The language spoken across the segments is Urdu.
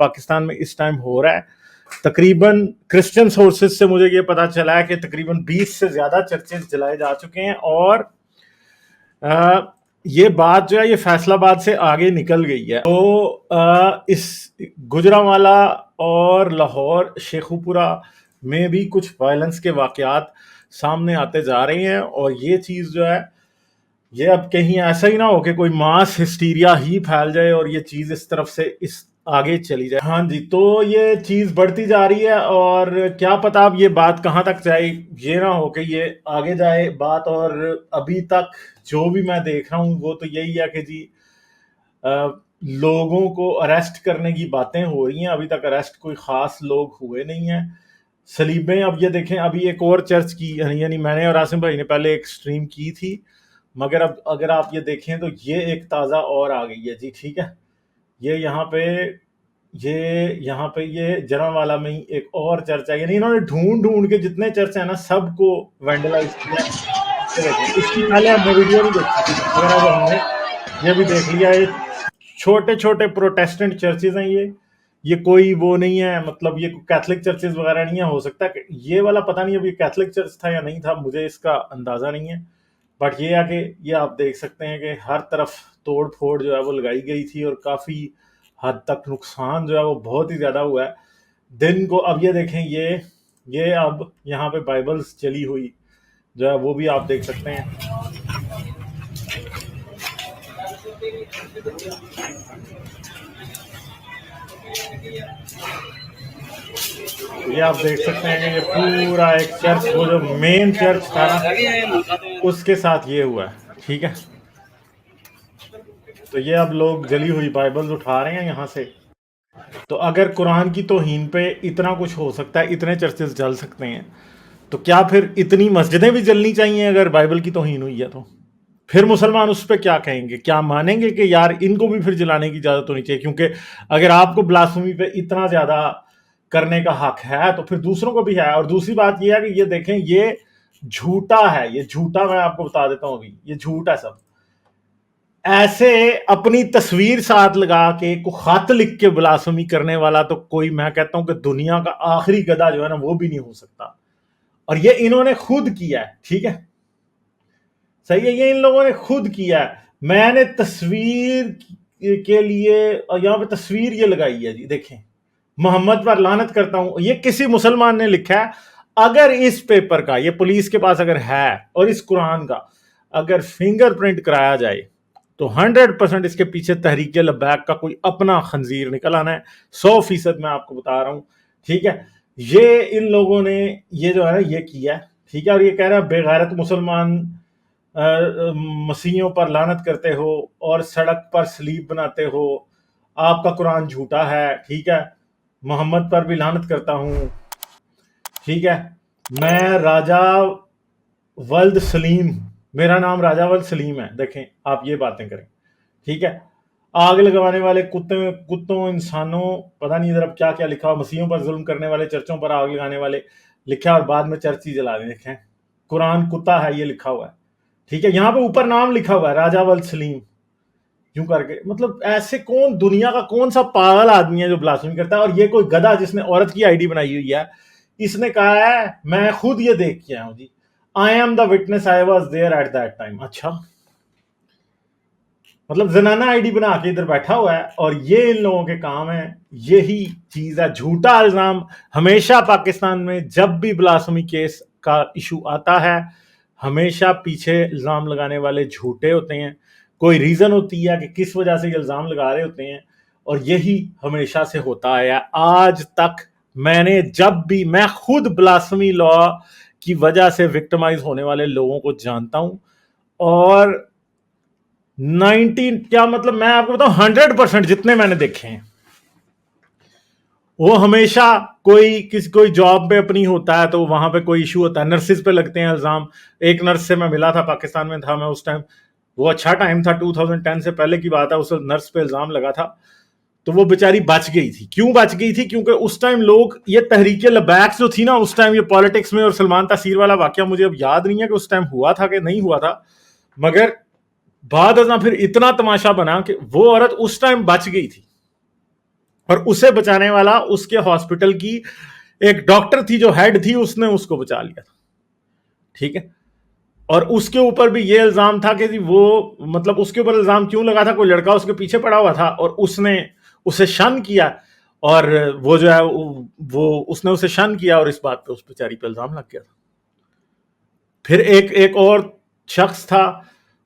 پاکستان میں اس ٹائم ہو رہا ہے. تقریباً کرسچن سورسز سے مجھے یہ پتا چلا ہے کہ تقریباً 20 سے زیادہ چرچز جلائے جا چکے ہیں, اور یہ بات جو ہے یہ فیصل آباد سے آگے نکل گئی ہے. تو اس گجرانوالہ اور لاہور شیخوپورہ میں بھی کچھ وائلنس کے واقعات سامنے آتے جا رہے ہیں, اور یہ چیز جو ہے یہ اب کہیں ایسا ہی نہ ہو کہ کوئی ماس ہسٹیریا ہی پھیل جائے اور یہ چیز اس طرف سے اس آگے چلی جائے. ہاں جی, تو یہ چیز بڑھتی جا رہی ہے, اور کیا پتا اب یہ بات کہاں تک جائے, یہ نہ ہو کہ یہ آگے جائے بات. اور ابھی تک جو بھی میں دیکھ رہا ہوں وہ تو یہی ہے کہ جی لوگوں کو اریسٹ کرنے کی باتیں ہو رہی ہیں. ابھی تک اریسٹ کوئی خاص لوگ ہوئے نہیں ہیں. سلیبیں اب یہ دیکھیں, ابھی ایک اور چرچ کی, یعنی میں نے اور عاصم بھائی نے پہلے ایک سٹریم کی تھی, مگر اب اگر آپ یہ دیکھیں تو یہ ایک تازہ اور آ گئی ہے جی. ٹھیک ہے, یہ یہاں پہ یہ جرانوالہ میں ہی ایک اور چرچ ہے. یعنی انہوں نے ڈھونڈ کے جتنے چرچ ہیں نا سب کو وینڈلائز کیا. اس کی پہلے ہم نے ویڈیو نہیں دیکھی تھی, مگر اب ہم نے یہ بھی دیکھ لیا. یہ چھوٹے چھوٹے پروٹیسٹنٹ چرچز ہیں, یہ کوئی وہ نہیں ہے, مطلب یہ کیتھولک چرچز وغیرہ نہیں ہے. ہو سکتا ہے کہ یہ والا پتہ نہیں اب یہ کیتھولک چرچ تھا یا نہیں تھا, مجھے اس کا اندازہ نہیں ہے. بٹ یہ ہے کہ یہ آپ دیکھ سکتے ہیں کہ ہر طرف توڑ پھوڑ جو ہے وہ لگائی گئی تھی, اور کافی حد تک نقصان جو ہے وہ بہت ہی زیادہ ہوا ہے دن کو. اب یہ دیکھیں, یہ اب یہاں پہ بائبلز چلی ہوئی جو ہے وہ بھی آپ دیکھ سکتے ہیں. یہ آپ دیکھ سکتے ہیں کہ یہ پورا ایک چرچ, وہ جو مین چرچ تھا نا اس کے ساتھ یہ ہوا ہے. ٹھیک ہے, تو یہ اب لوگ جلی ہوئی بائبلز اٹھا رہے ہیں یہاں سے. تو اگر قرآن کی توہین پہ اتنا کچھ ہو سکتا ہے, اتنے چرچز جل سکتے ہیں, تو کیا پھر اتنی مسجدیں بھی جلنی چاہیے اگر بائبل کی توہین ہوئی ہے تو؟ پھر مسلمان اس پہ کیا کہیں گے؟ کیا مانیں گے کہ یار ان کو بھی پھر جلانے کی اجازت ہونی چاہیے؟ کیونکہ اگر آپ کو بلاسفمی پہ اتنا زیادہ کرنے کا حق ہے تو پھر دوسروں کو بھی ہے. اور دوسری بات یہ ہے کہ یہ دیکھیں, یہ جھوٹا ہے, یہ جھوٹا, میں آپ کو بتا دیتا ہوں ابھی, یہ جھوٹ ہے سب. ایسے اپنی تصویر ساتھ لگا کے کو خط لکھ کے بلاسفمی کرنے والا تو کوئی, میں کہتا ہوں کہ دنیا کا آخری گدھا جو ہے نا وہ بھی نہیں ہو سکتا. اور یہ انہوں نے خود کیا ہے. ٹھیک ہے, صحیح ہے, یہ ان لوگوں نے خود کیا ہے. میں نے تصویر کے لیے یہاں پہ تصویر یہ لگائی ہے جی, دیکھیں, محمد پر لعنت کرتا ہوں, یہ کسی مسلمان نے لکھا ہے. اگر اس پیپر کا, یہ پولیس کے پاس اگر ہے, اور اس قرآن کا اگر فنگر پرنٹ کرایا جائے تو 100% اس کے پیچھے تحریک لبیک کا کوئی اپنا خنزیر نکل آنا ہے. 100% میں آپ کو بتا رہا ہوں. ٹھیک ہے, یہ ان لوگوں نے یہ جو ہے نا یہ کیا ہے. ٹھیک ہے, اور یہ کہہ رہا ہے بے غیرت مسلمان مسیحیوں پر لعنت کرتے ہو اور سڑک پر سلیب بناتے ہو, آپ کا قرآن جھوٹا ہے. ٹھیک ہے, محمد پر بھی لعنت کرتا ہوں. ٹھیک ہے, میں راجہ ولد سلیم, میرا نام راجہ ولد سلیم ہے. دیکھیں آپ یہ باتیں کریں. ٹھیک ہے, آگ لگوانے والے کتوں انسانوں, پتہ نہیں ادھر اب کیا کیا لکھا ہوا, مسیحوں پر ظلم کرنے والے, چرچوں پر آگ لگانے والے لکھا, اور بعد میں چرچ ہی جلا دیں. دیکھیں قرآن کتا ہے یہ لکھا ہوا ہے. ٹھیک ہے, یہاں پہ اوپر نام لکھا ہوا ہے راجہ ولد سلیم, یوں کر کے. مطلب ایسے کون, دنیا کا کون سا پاگل آدمی ہے جو بلاسفمی کرتا ہے؟ اور یہ کوئی گدھا جس نے عورت کی آئی ڈی بنائی ہوئی ہے, اس نے کہا ہے میں خود یہ دیکھ کے آیا ہوں جی, I am the witness, I was there at that time. اچھا, مطلب زنانہ آئی ڈی بنا کے ادھر بیٹھا ہوا ہے, اور یہ ان لوگوں کے کام ہے. یہی چیز ہے, جھوٹا الزام. ہمیشہ پاکستان میں جب بھی بلاسفمی کیس کا ایشو آتا ہے, ہمیشہ پیچھے الزام لگانے والے جھوٹے ہوتے ہیں. کوئی ریزن ہوتی ہے کہ کس وجہ سے یہ الزام لگا رہے ہوتے ہیں, اور یہی ہمیشہ سے ہوتا ہے. آج تک میں نے جب بھی, میں خود بلاسفمی لا کی وجہ سے وکٹمائز ہونے والے لوگوں کو جانتا ہوں, اور 19 کیا مطلب میں آپ کو بتاؤں 100% جتنے میں نے دیکھے ہیں وہ ہمیشہ کوئی جاب پہ اپنی ہوتا ہے تو وہاں پہ کوئی ایشو ہوتا ہے, نرسز پہ لگتے ہیں الزام. ایک نرس سے میں ملا تھا, پاکستان میں تھا میں اس ٹائم, وہ اچھا ٹائم تھا 2010 سے پہلے کی بات ہے, اس نرس پہ الزام لگا تھا تو وہ بیچاری بچ گئی تھی. کیوں بچ گئی تھی؟ کیونکہ اس ٹائم لوگ, یہ تحریک لبیک جو تھی نا اس ٹائم, یہ پالیٹکس میں, اور سلمان تاثیر والا واقعہ مجھے اب یاد نہیں ہے کہ اس ٹائم ہوا تھا کہ نہیں ہوا تھا, مگر بعد ازاں پھر اتنا تماشا بنا کہ وہ عورت اس ٹائم بچ گئی تھی. اور اسے بچانے والا اس کے ہاسپٹل کی ایک ڈاکٹر تھی جو ہیڈ تھی, اس نے اس کو بچا لیا تھا. ٹھیک ہے, اور اس کے اوپر بھی یہ الزام تھا کہ وہ مطلب اس کے اوپر الزام کیوں لگا تھا, کوئی لڑکا اس کے پیچھے پڑا ہوا تھا اور اس نے اسے شن کیا, اور وہ جو ہے وہ اس نے اسے شن کیا اور اس بات پہ اس بیچاری پہ الزام لگ گیا تھا. پھر ایک اور شخص تھا,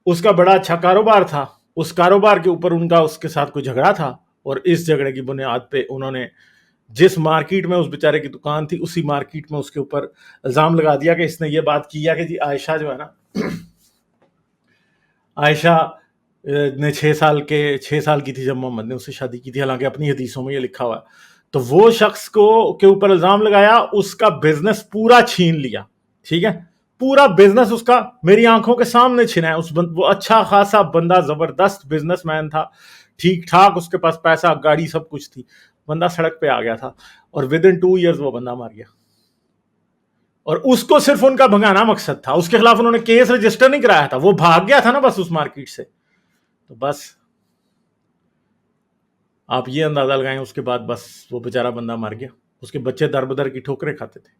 اس کا بڑا اچھا کاروبار تھا, اس کاروبار کے اوپر ان کا اس کے ساتھ کوئی جھگڑا تھا, اور اس جھگڑے کی بنیاد پہ انہوں نے جس مارکیٹ میں اس بیچارے کی دکان تھی اسی مارکیٹ میں اس کے اوپر الزام لگا دیا کہ اس نے یہ بات کیا کہ جی عائشہ جو ہے نا, عائشہ نے 6 سال کی تھی جب محمد نے اسے شادی کی تھی, حالانکہ اپنی حدیثوں میں یہ لکھا ہوا. تو وہ شخص کے اوپر الزام لگایا, اس کا بزنس پورا چھین لیا. ٹھیک ہے, پورا بزنس اس کا میری آنکھوں کے سامنے چھنا ہے. وہ اچھا خاصا بندہ, زبردست بزنس مین تھا, ٹھیک ٹھاک اس کے پاس پیسہ گاڑی سب کچھ تھی, بندہ سڑک پہ آ گیا تھا, اور ودن 2 ایئرز وہ بندہ مر گیا. اور اس کو صرف ان کا بھگانا مقصد تھا, اس کے خلاف انہوں نے کیس رجسٹر نہیں کرایا تھا, وہ بھاگ گیا تھا نا بس اس مارکیٹ سے. تو بس آپ یہ اندازہ لگائیں, اس کے بعد بس وہ بیچارہ بندہ مر گیا, اس کے بچے در بدر کی ٹھوکریں کھاتے تھے.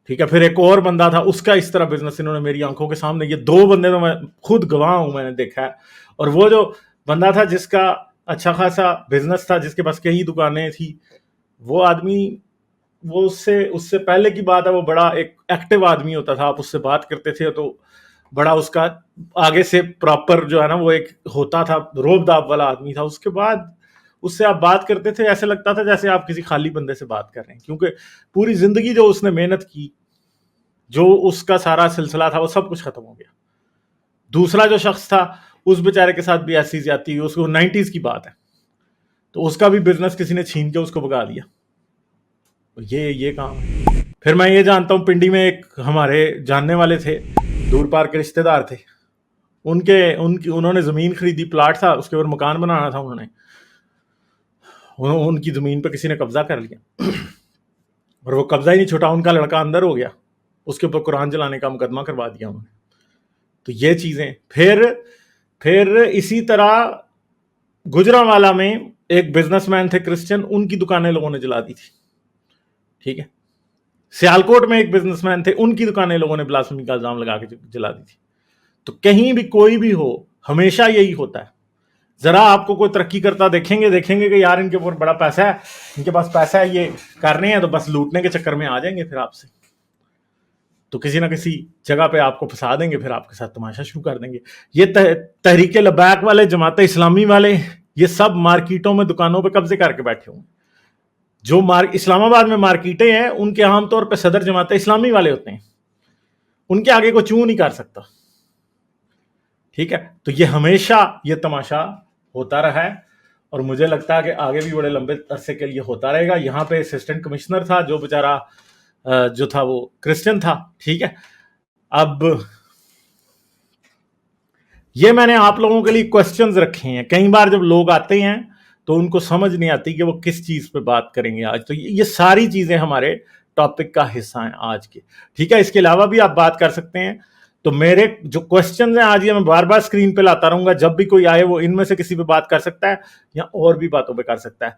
ٹھیک ہے, پھر ایک اور بندہ تھا, اس کا اس طرح بزنس انہوں نے میری آنکھوں کے سامنے, یہ 2 بندے تو میں خود گواہ ہوں, میں نے دیکھا ہے. اور وہ جو بندہ تھا جس کا اچھا خاصا بزنس تھا, جس کے پاس کئی دکانیں تھی, وہ آدمی, وہ اس سے پہلے کی بات ہے, وہ بڑا ایک ایکٹیو آدمی ہوتا تھا, آپ اس سے بات کرتے تھے تو بڑا اس کا آگے سے پراپر جو ہے نا وہ ایک ہوتا تھا, روب داب والا آدمی تھا. اس کے بعد اس سے آپ بات کرتے تھے, ایسے لگتا تھا جیسے آپ کسی خالی بندے سے بات کر رہے ہیں, کیونکہ پوری زندگی جو اس نے محنت کی, جو اس کا سارا سلسلہ تھا, وہ سب کچھ ختم ہو گیا. دوسرا جو شخص تھا, اس بیچارے کے ساتھ بھی ایسی زیادتی ہوئی, اس کو 90s کی بات ہے, تو اس کا بھی بزنس کسی نے چھین کے اس کو بگا دیا. یہ کام. پھر میں یہ جانتا ہوں, پنڈی میں ایک ہمارے جاننے والے تھے, دور پار کے رشتے دار تھے, انہوں نے زمین خریدی, پلاٹ تھا, اس کے اوپر مکان بنانا تھا, ان کی زمین پہ کسی نے قبضہ کر لیا, اور وہ قبضہ ہی نہیں چھوٹا, ان کا لڑکا اندر ہو گیا, اس کے اوپر قرآن جلانے کا مقدمہ کروا دیا انہوں نے. تو یہ چیزیں. پھر اسی طرح گجرانوالا میں ایک بزنس مین تھے کرسچن, ان کی دکانیں لوگوں نے جلا دی تھی. ٹھیک ہے, سیالکوٹ میں ایک بزنس مین تھے, ان کی دکانیں لوگوں نے بلاسفمی کا الزام لگا کے جلا دی تھی. تو کہیں بھی کوئی بھی ہو, ہمیشہ یہی ہوتا ہے. ذرا آپ کو کوئی ترقی کرتا دیکھیں گے کہ یار ان کے اوپر بڑا پیسہ ہے, ان کے پاس پیسہ ہے, یہ کر رہے ہیں, تو بس لوٹنے کے چکر میں آ جائیں گے پھر آپ سے, تو کسی نہ کسی جگہ پہ آپ کو پھنسا دیں گے, پھر آپ کے ساتھ تماشا شروع کر دیں گے. یہ تحریک لبیک والے, جماعت اسلامی والے, یہ سب مارکیٹوں میں دکانوں پہ قبضے کر کے بیٹھے ہوئے. جو اسلام آباد میں مارکیٹیں ہیں, ان کے عام طور پہ صدر جماعت اسلامی والے ہوتے ہیں, ان کے آگے کو چوں نہیں کر سکتا. ٹھیک ہے, تو یہ ہمیشہ یہ تماشا ہوتا رہا ہے, اور مجھے لگتا ہے کہ آگے بھی بڑے لمبے عرصے کے لیے ہوتا رہے گا. یہاں پہ اسسٹنٹ کمشنر تھا, جو بیچارہ جو تھا وہ کرسچن تھا. ٹھیک ہے, اب یہ میں نے آپ لوگوں کے لیے کوسچنز رکھے ہیں. کئی بار جب لوگ آتے ہیں تو ان کو سمجھ نہیں آتی کہ وہ کس چیز پہ بات کریں گے آج. تو یہ ساری چیزیں ہمارے ٹاپک کا حصہ ہیں آج کے. ٹھیک ہے, اس کے علاوہ بھی آپ بات کر سکتے ہیں. تو میرے جو کوسچنز ہیں آج, یہ میں بار بار اسکرین پہ لاتا رہوں گا, جب بھی کوئی آئے وہ ان میں سے کسی پہ بات کر سکتا ہے یا اور بھی باتوں پہ کر سکتا ہے.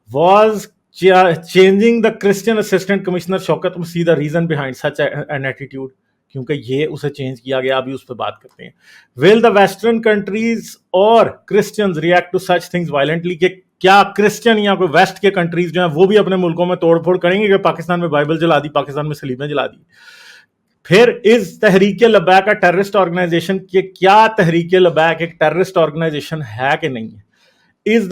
Was changing the Christian assistant commissioner Shaukat Masih the reason behind such an attitude, کیونکہ یہ اسے چینج کیا گیا, ابھی اس پہ بات کرتے ہیں. ول دا ویسٹرن کنٹریز اور Christians react to such things violently, کہ کیا کرسچن یا کوئی ویسٹ کے کنٹریز جو ہیں وہ بھی اپنے ملکوں میں توڑ پھوڑ کریں گے کہ پاکستان میں بائبل جلا دی, پاکستان میں سلیبیں جلا دی. پھر از تحریک لبیک کا ٹیررسٹ آرگنائزیشن, کہ کیا تحریک لبیک ایک ٹیررسٹ آرگنائزیشن ہے کہ نہیں ہے. Is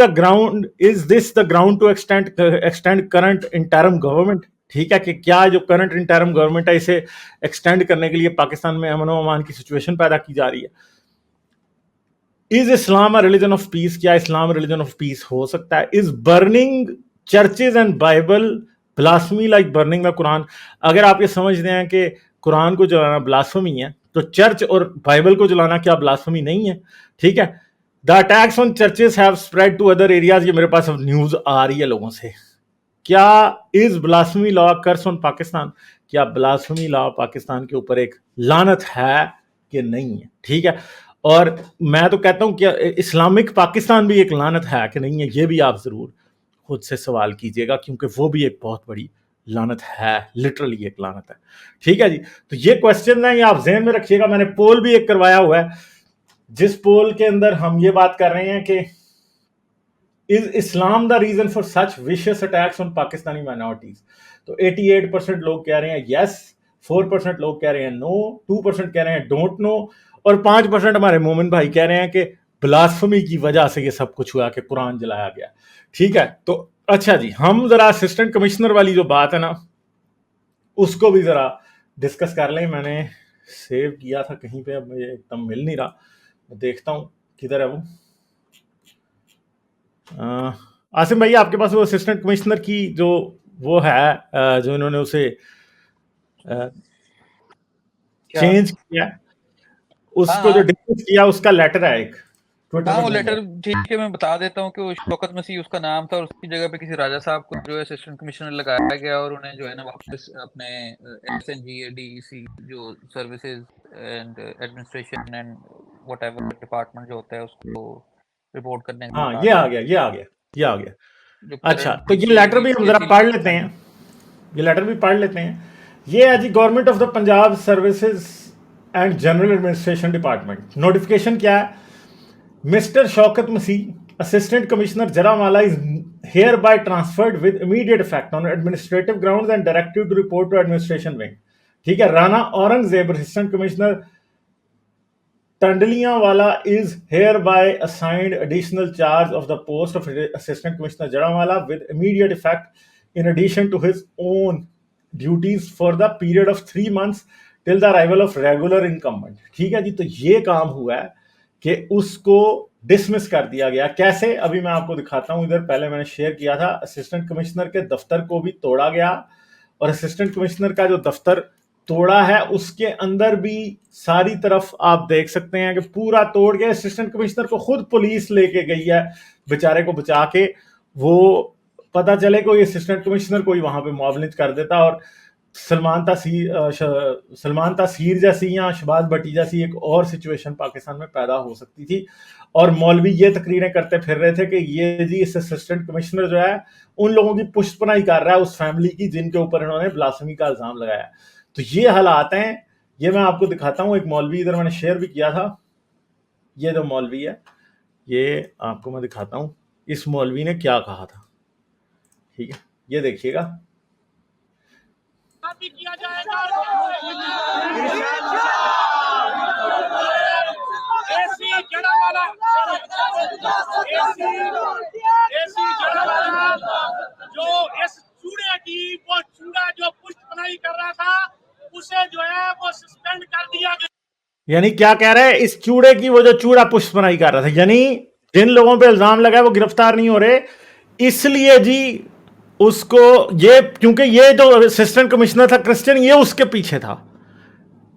this the ground to extend current interim government. ٹھیک ہے, کہ کیا جو کرنٹ انٹرم گورنمنٹ ہے اسے ایکسٹینڈ کرنے کے لیے پاکستان میں امن و امان کی سچویشن پیدا کی جا رہی ہے. از اسلام اے ریلیجن آف پیس, کیا اسلام ریلیجن آف پیس ہو سکتا ہے. Is burning churches and Bible blasphemy like burning the Quran. اگر آپ یہ سمجھتے ہیں کہ قرآن کو جلانا بلاسفمی ہے, تو چرچ اور بائبل کو جلانا کیا بلاسفمی نہیں ہے. ٹھیک ہے, the attacks on churches have spread to other areas, یہ میرے پاس اب نیوز آ رہی ہے لوگوں سے. کیا از بلاسفمی لا کرس آن پاکستان, کیا بلاسفمی لا پاکستان کے اوپر ایک لعنت ہے کہ نہیں ہے. ٹھیک ہے, اور میں تو کہتا ہوں کہ اسلامک پاکستان بھی ایک لعنت ہے کہ نہیں ہے, یہ بھی آپ ضرور خود سے سوال کیجئے گا, کیونکہ وہ بھی ایک بہت بڑی لعنت ہے, لٹرلی ایک لعنت ہے. ٹھیک ہے جی, تو یہ کوشچن ہے, یہ آپ ذہن میں رکھیے گا. میں نے پول بھی ایک کروایا ہوا ہے, جس پول کے اندر ہم یہ بات کر رہے ہیں کہ is Islam the reason for such vicious attacks on Pakistani minorities؟ تو 88% لوگ کہہ رہے ہیں yes, 4% لوگ کہہ رہے ہیں no, 2% کہہ رہے ہیں don't know, اور 5% ہمارے مومن بھائی کہہ رہے ہیں کہ بلاسفمی کی وجہ سے یہ سب کچھ ہوا کہ قرآن جلایا گیا. ٹھیک ہے, تو اچھا جی, ہم ذرا اسسٹنٹ کمشنر والی جو بات ہے نا اس کو بھی ذرا ڈسکس کر لیں. میں نے سیو کیا تھا کہیں پہ, اب مجھے ایک دم مل نہیں رہا, میں دیکھتا ہوں کدھر ہے وہ. عاصم بھائی آپ کے پاس وہ اسسٹنٹ کمشنر کی جو وہ ہے جو انہوں نے اسے چینج کیا, اس کو جو ڈسکس کیا, اس کا لیٹر ہے ایک ٹویٹر ہاں وہ پہ. لیٹر ٹھیک ہے, میں بتا دیتا ہوں کہ وہ شوکت مسیح اس کا نام تھا, اور اس کی جگہ پہ کسی راجہ صاحب کو جو ہے اسسٹنٹ کمشنر لگایا گیا, اور انہیں جو ہے نا واپس اپنے ایس این جی اے ڈی سی جو services and administration and what ever department جو ہوتا ہے اس کو رپورٹ کرنے کا. ہاں یہ آ گیا. اچھا, تو یہ لیٹر بھی ہم ذرا پڑھ لیتے ہیں, یہ ہے جی government of the Punjab services and general administration department. Notification کیا ہے؟ مسٹر شوکت مسیح, Assistant Commissioner Jaramwala, is hereby transferred with immediate effect on administrative grounds and directed to report to administration wing. ٹھیک ہے. Rana Aurangzeb, Assistant Commissioner Tandliyanwala, is hereby assigned additional charge of the post of Assistant Commissioner Jaramwala with immediate effect in addition to his own duties for the period of 3 months till the arrival of regular incumbent. ٹھیک ہے جی, تو یہ کام ہوا ہے کہ اس کو ڈسمس کر دیا گیا. کیسے؟ ابھی میں آپ کو دکھاتا ہوں. ادھر پہلے میں نے شیئر کیا تھا, اسسٹنٹ کمشنر کے دفتر کو بھی توڑا گیا, اور اسسٹنٹ کمشنر کا جو دفتر توڑا ہے اس کے اندر بھی ساری طرف آپ دیکھ سکتے ہیں کہ پورا توڑ گیا. اسسٹنٹ کمشنر کو خود پولیس لے کے گئی ہے بیچارے کو بچا کے, وہ پتہ چلے کوئی اسسٹنٹ کمشنر کوئی وہاں پہ معاونت کر دیتا, اور سلمان تاثیر جیسی یا شہباز بھٹی جیسی ایک اور سچویشن پاکستان میں پیدا ہو سکتی تھی. اور مولوی یہ تقریریں کرتے پھر رہے تھے کہ یہ جی اس اسسٹنٹ کمشنر جو ہے ان لوگوں کی پشت پناہی کر رہا ہے اس فیملی کی جن کے اوپر انہوں نے بلاسفمی کا الزام لگایا. تو یہ حالات ہیں. یہ میں آپ کو دکھاتا ہوں, ایک مولوی ادھر میں نے شیئر بھی کیا تھا. یہ جو مولوی ہے یہ آپ کو میں دکھاتا ہوں, اس مولوی نے کیا کہا تھا. ٹھیک ہے, یہ دیکھیے گا. کیا جائے گا جو اس چوڑے کی وہ چوڑا جو پشت پناہی کر رہا تھا اسے جو ہے وہ سسپینڈ کر دیا گیا. یعنی کیا کہہ رہے ہیں, اس چوڑے کی وہ جو چوڑا پشت پناہی کر رہا تھا, یعنی جن لوگوں پہ الزام لگا ہے وہ گرفتار نہیں ہو رہے, اس لیے جی اس کو یہ, کیونکہ یہ جو اسسٹنٹ کمشنر تھا کرسچن, یہ اس کے پیچھے تھا.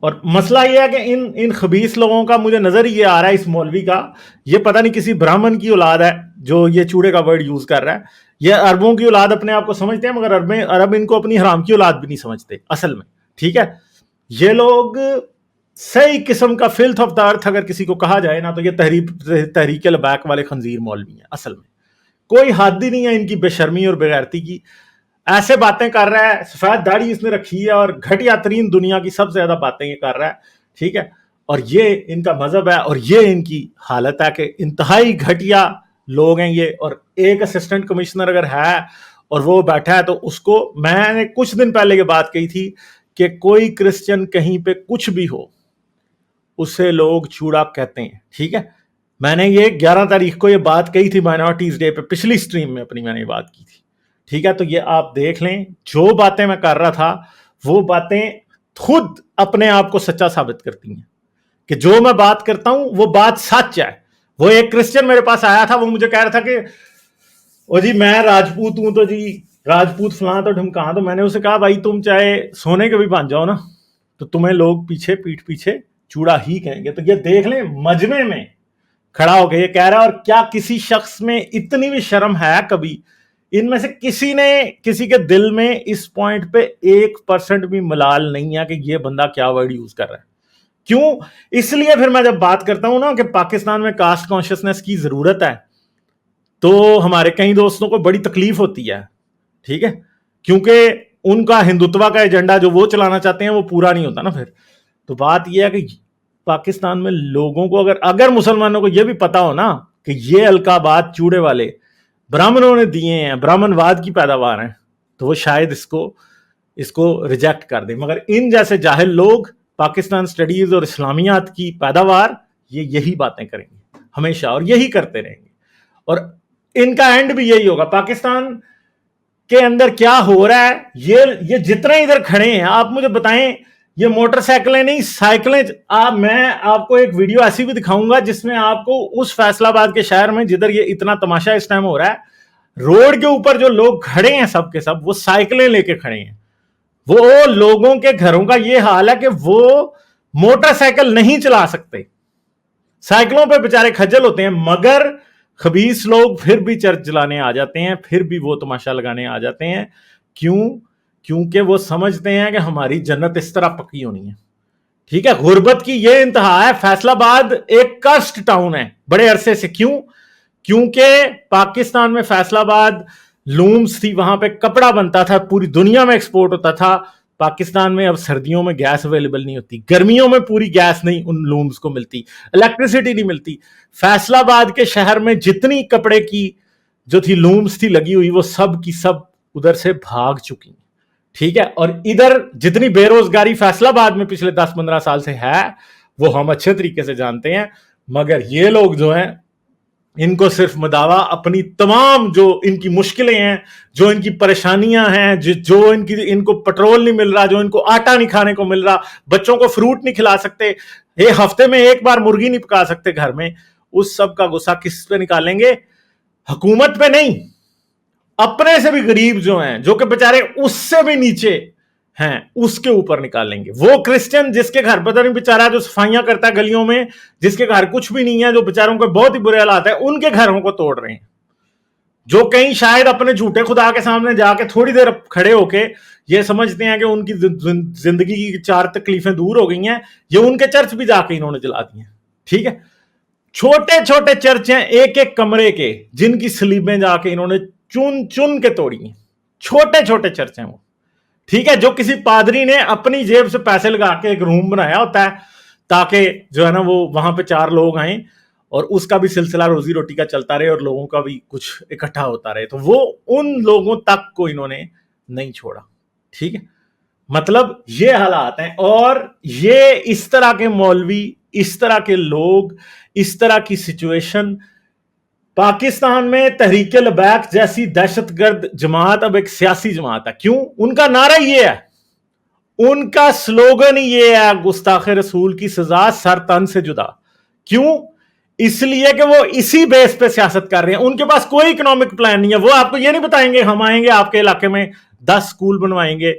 اور مسئلہ یہ ہے کہ ان خبیث لوگوں کا مجھے نظر یہ آ رہا ہے, اس مولوی کا یہ پتہ نہیں کسی برہمن کی اولاد ہے جو یہ چوڑے کا ورڈ یوز کر رہا ہے. یہ عربوں کی اولاد اپنے آپ کو سمجھتے ہیں, مگر عرب ان کو اپنی حرام کی اولاد بھی نہیں سمجھتے اصل میں. ٹھیک ہے, یہ لوگ صحیح قسم کا فلتھ آف دا ارتھ اگر کسی کو کہا جائے نا, تو یہ تحریک لبیک والے خنزیر مولوی ہیں. اصل میں کوئی حد ہی نہیں ہے ان کی بے شرمی اور بغیرتی کی. ایسے باتیں کر رہا ہے, سفید داڑھی اس نے رکھی ہے, اور گھٹیا ترین دنیا کی سب سے زیادہ باتیں یہ کر رہا ہے. ٹھیک ہے, اور یہ ان کا مذہب ہے, اور یہ ان کی حالت ہے کہ انتہائی گھٹیا لوگ ہیں یہ. اور ایک اسسٹنٹ کمشنر اگر ہے اور وہ بیٹھا ہے, تو اس کو, میں نے کچھ دن پہلے یہ بات کہی تھی کہ کوئی کرسچن کہیں پہ کچھ بھی ہو اسے لوگ چوڑا کہتے ہیں. ٹھیک ہے, میں نے یہ 11 تاریخ کو یہ بات کہی تھی مائنورٹیز ڈے پہ, پچھلی سٹریم میں اپنی میں نے یہ بات کی تھی. ٹھیک ہے, تو یہ آپ دیکھ لیں, جو باتیں میں کر رہا تھا وہ باتیں خود اپنے آپ کو سچا ثابت کرتی ہیں کہ جو میں بات کرتا ہوں وہ بات سچ ہے. وہ ایک کرسچن میرے پاس آیا تھا, وہ مجھے کہہ رہا تھا کہ او جی میں راجپوت ہوں, تو جی راجپوت فلاں تو ڈھمکاں. تو میں نے اسے کہا بھائی تم چاہے سونے کے بھی بن جاؤ نا, تو تمہیں لوگ پیچھے پیٹھ پیچھے چوڑا ہی کہیں گے. تو یہ دیکھ لیں, مجمع میں کھڑا ہو کے یہ کہہ رہا ہے. اور کیا کسی شخص میں اتنی بھی شرم ہے کبھی؟ ان میں سے کسی نے, کسی کے دل میں اس پوائنٹ پہ 1% بھی ملال نہیں ہے کہ یہ بندہ کیا ورڈ یوز کر رہا ہے. کیوں؟ اس لیے پھر میں جب بات کرتا ہوں نا کہ پاکستان میں کاسٹ کانشسنس کی ضرورت ہے, تو ہمارے کئی دوستوں کو بڑی تکلیف ہوتی ہے, ٹھیک ہے, کیونکہ ان کا ہندوتوا کا ایجنڈا جو وہ چلانا چاہتے ہیں وہ پورا نہیں ہوتا نا پھر. تو بات یہ ہے کہ پاکستان میں لوگوں کو اگر مسلمانوں کو یہ بھی پتا ہو نا کہ یہ القابات چوڑے والے برہمنوں نے دیے ہیں, برہمن واد کی پیداوار ہیں, تو وہ شاید اس کو ریجیکٹ کر دیں. مگر ان جیسے جاہل لوگ پاکستان سٹڈیز اور اسلامیات کی پیداوار یہی باتیں کریں گے ہمیشہ, اور یہی کرتے رہیں گے, اور ان کا اینڈ بھی یہی ہوگا. پاکستان کے اندر کیا ہو رہا ہے, یہ جتنے ادھر کھڑے ہیں, آپ مجھے بتائیں, یہ موٹر سائیکلیں نہیں سائیکلیں. میں آپ کو ایک ویڈیو ایسی بھی دکھاؤں گا جس میں آپ کو اس فیصل آباد کے شہر میں جدھر یہ اتنا تماشا اس ٹائم ہو رہا ہے, روڈ کے اوپر جو لوگ کھڑے ہیں سب کے سب وہ سائیکلیں لے کے کھڑے ہیں. وہ لوگوں کے گھروں کا یہ حال ہے کہ وہ موٹر سائیکل نہیں چلا سکتے, سائیکلوں پہ بےچارے کھجل ہوتے ہیں. مگر خبیث لوگ پھر بھی چرچ جلانے آ جاتے ہیں, پھر بھی وہ تماشا لگانے آ جاتے ہیں. کیونکہ وہ سمجھتے ہیں کہ ہماری جنت اس طرح پکی ہونی ہے, ٹھیک ہے. غربت کی یہ انتہا ہے. فیصل آباد ایک کسٹ ٹاؤن ہے بڑے عرصے سے. کیونکہ پاکستان میں فیصل آباد لومز تھی, وہاں پہ کپڑا بنتا تھا, پوری دنیا میں ایکسپورٹ ہوتا تھا. پاکستان میں اب سردیوں میں گیس اویلیبل نہیں ہوتی, گرمیوں میں پوری گیس نہیں ان لومز کو ملتی, الیکٹریسٹی نہیں ملتی. فیصل آباد کے شہر میں جتنی کپڑے کی جو تھی لومز تھی لگی ہوئی, وہ سب کی سب ادھر سے بھاگ چکی, ٹھیک ہے. اور ادھر جتنی بے روزگاری فیصل آباد میں پچھلے 10-15 سال سے ہے وہ ہم اچھے طریقے سے جانتے ہیں. مگر یہ لوگ جو ہیں ان کو صرف مداوا اپنی تمام جو ان کی مشکلیں ہیں, جو ان کی پریشانیاں ہیں, جو ان کو پٹرول نہیں مل رہا, جو ان کو آٹا نہیں کھانے کو مل رہا, بچوں کو فروٹ نہیں کھلا سکتے, ایک ہفتے میں ایک بار مرغی نہیں پکا سکتے گھر میں, اس سب کا غصہ کس پہ نکالیں گے؟ حکومت پہ نہیں, اپنے سے بھی غریب جو ہیں, جو کہ بیچارے اس سے بھی نیچے ہیں, اس کے اوپر نکالیں گے. وہ کرسچن جس کے گھر پتہ نہیں بیچارہ جو صفائیاں کرتا ہے گلیوں میں, جس کے گھر کچھ بھی نہیں ہے, جو بیچاروں کو بہت ہی برے حالات ہیں, ان کے گھروں کو توڑ رہے ہیں. جو کہیں شاید اپنے جھوٹے خدا کے سامنے جا کے تھوڑی دیر کھڑے ہو کے یہ سمجھتے ہیں کہ ان کی زندگی کی 4 تکلیفیں دور ہو گئی ہیں, یہ ان کے چرچ بھی جا کے انہوں نے جلا دی ہیں, ٹھیک ہے. چھوٹے چھوٹے چرچ ہیں ایک ایک کمرے کے, جن کی سلیبیں جا کے انہوں نے چن کے توڑی ہیں. چھوٹے چھوٹے چرچ ہیں وہ, ٹھیک ہے, جو کسی پادری نے اپنی جیب سے پیسے لگا کے ایک روم بنایا ہوتا ہے تاکہ جو ہے نا وہ وہاں پہ 4 لوگ آئیں اور اس کا بھی سلسلہ روزی روٹی کا چلتا رہے اور لوگوں کا بھی کچھ اکٹھا ہوتا رہے. تو وہ ان لوگوں تک کو انہوں نے نہیں چھوڑا, ٹھیک ہے. مطلب یہ حالات ہیں. اور یہ اس طرح کے مولوی, اس طرح کے لوگ, اس طرح کی سچویشن پاکستان میں تحریک لبیک جیسی دہشت گرد جماعت اب ایک سیاسی جماعت ہے. کیوں؟ ان کا نعرہ یہ ہے, ان کا سلوگن یہ ہے, گستاخ رسول کی سزا سر تن سے جدا. کیوں؟ اس لیے کہ وہ اسی بیس پہ سیاست کر رہے ہیں. ان کے پاس کوئی اکنامک پلان نہیں ہے. وہ آپ کو یہ نہیں بتائیں گے ہم آئیں گے آپ کے علاقے میں 10 سکول بنوائیں گے,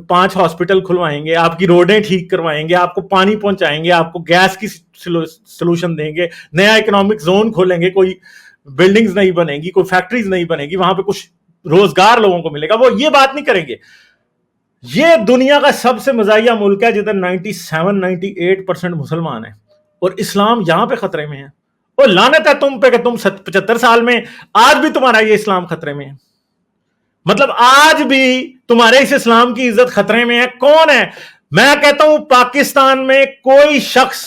5 ہاسپٹل کھلوائیں گے, آپ کی روڈیں ٹھیک کروائیں گے, آپ کو پانی پہنچائیں گے, آپ کو گیس کی سلوشن دیں گے, نیا اکنامک زون کھولیں گے, کوئی بلڈنگز نہیں بنے گی, کوئی فیکٹریز نہیں بنے گی, وہاں پہ کچھ روزگار لوگوں کو ملے گا. وہ یہ بات نہیں کریں گے. یہ دنیا کا سب سے مزاحیہ ملک ہے جدھر 97-98% مسلمان ہیں اور اسلام یہاں پہ خطرے میں ہے. اور لعنت ہے تم پہ کہ تم 75 سال میں آج بھی تمہارا یہ اسلام خطرے میں ہے. مطلب آج بھی تمہارے اس اسلام کی عزت خطرے میں ہے. کون ہے؟ میں کہتا ہوں پاکستان میں کوئی شخص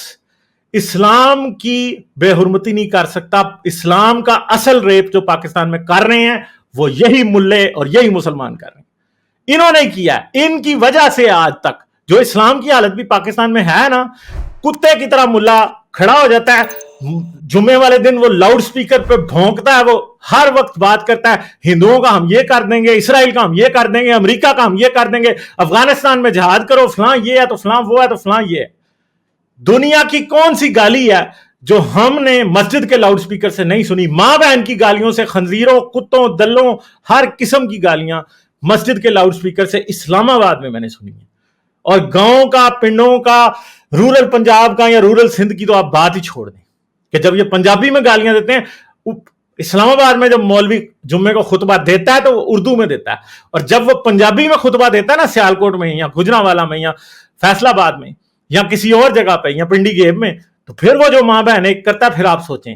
اسلام کی بے حرمتی نہیں کر سکتا. اسلام کا اصل ریپ جو پاکستان میں کر رہے ہیں وہ یہی ملے اور یہی مسلمان کر رہے ہیں. انہوں نے کیا. ان کی وجہ سے آج تک جو اسلام کی حالت بھی پاکستان میں ہے نا, کتے کی طرح ملا کھڑا ہو جاتا ہے جمعے والے دن, وہ لاؤڈ سپیکر پہ بھونکتا ہے, وہ ہر وقت بات کرتا ہے ہندوؤں کا ہم یہ کر دیں گے, اسرائیل کا ہم یہ کر دیں گے, امریکہ کا ہم یہ کر دیں گے, افغانستان میں جہاد کرو, فلاں یہ ہے تو فلاں وہ ہے تو فلاں یہ ہے. دنیا کی کون سی گالی ہے جو ہم نے مسجد کے لاؤڈ سپیکر سے نہیں سنی؟ ماں بہن کی گالیوں سے, خنزیروں, کتوں, دلوں, ہر قسم کی گالیاں مسجد کے لاؤڈ سپیکر سے اسلام آباد میں نے سنی ہے. اور گاؤں کا, پنڈوں کا, رورل پنجاب کا یا رورل سندھ کی تو آپ بات ہی چھوڑ دیں کہ جب یہ پنجابی میں گالیاں دیتے ہیں, اسلام آباد میں جب مولوی جمعے کو خطبہ دیتا ہے تو وہ اردو میں دیتا ہے, اور جب وہ پنجابی میں خطبہ دیتا ہے نا سیالکوٹ میں یا گجرانوالہ میں یا فیصل آباد میں یا کسی اور جگہ پہ یا پنڈی گیب میں, تو پھر وہ جو ماں بہن ایک کرتا ہے. پھر آپ سوچیں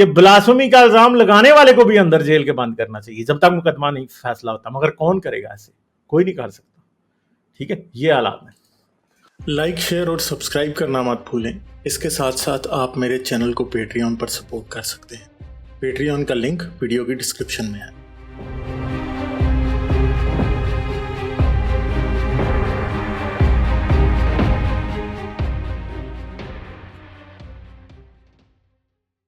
کہ بلاسفمی کا الزام لگانے والے کو بھی اندر جیل کے بند کرنا چاہیے جب تک مقدمہ نہیں فیصلہ ہوتا. مگر کون کرے گا ایسے؟ کوئی نہیں کر سکتا. ٹھیک ہے، یہ حالات ہیں. لائک، شیئر اور سبسکرائب کرنا مت بھولیں. اس کے ساتھ ساتھ آپ میرے چینل کو پیٹریون پر سپورٹ کر سکتے ہیں. پیٹریون کا لنک ویڈیو کی ڈسکرپشن میں ہے.